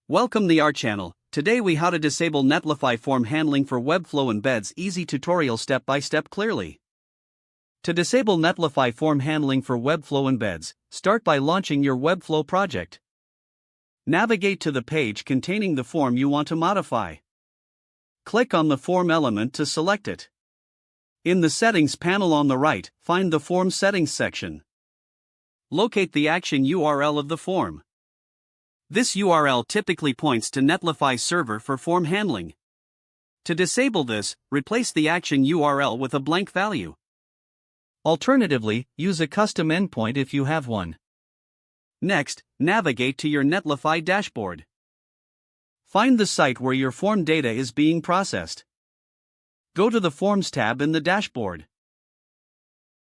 Welcome to our channel. Today we how to disable Netlify form handling for Webflow embeds. Easy tutorial step by step clearly. To disable Netlify form handling for Webflow embeds, start by launching your Webflow project. Navigate to the page containing the form you want to modify. Click on the form element to select it. In the settings panel on the right, find the form settings section. Locate the action URL of the form. This URL typically points to Netlify server for form handling. To disable this, replace the action URL with a blank value. Alternatively, use a custom endpoint if you have one. Next, navigate to your Netlify dashboard. Find the site where your form data is being processed. Go to the Forms tab in the dashboard.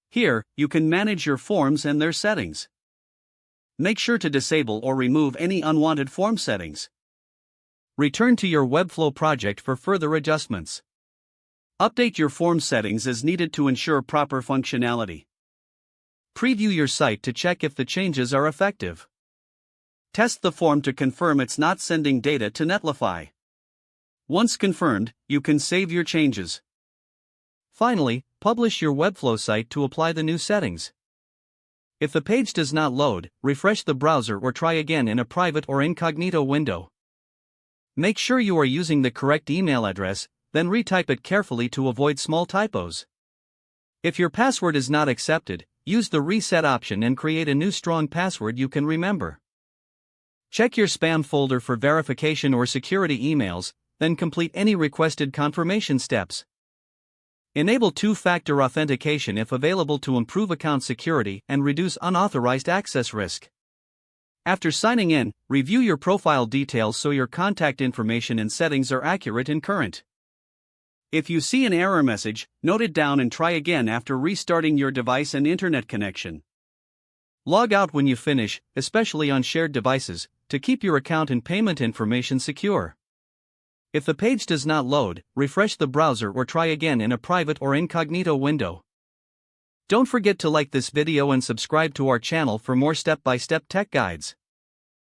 Here, you can manage your forms and their settings. Make sure to disable or remove any unwanted form settings. Return to your Webflow project for further adjustments. Update your form settings as needed to ensure proper functionality. Preview your site to check if the changes are effective. Test the form to confirm it's not sending data to Netlify. Once confirmed, you can save your changes. Finally, publish your Webflow site to apply the new settings. If the page does not load, refresh the browser or try again in a private or incognito window. Make sure you are using the correct email address, then retype it carefully to avoid small typos. If your password is not accepted, use the reset option and create a new strong password you can remember. Check your spam folder for verification or security emails, then complete any requested confirmation steps. Enable two-factor authentication if available to improve account security and reduce unauthorized access risk. After signing in, review your profile details so your contact information and settings are accurate and current. If you see an error message, note it down and try again after restarting your device and internet connection. Log out when you finish, especially on shared devices, to keep your account and payment information secure. If the page does not load, refresh the browser or try again in a private or incognito window. Don't forget to like this video and subscribe to our channel for more step-by-step tech guides.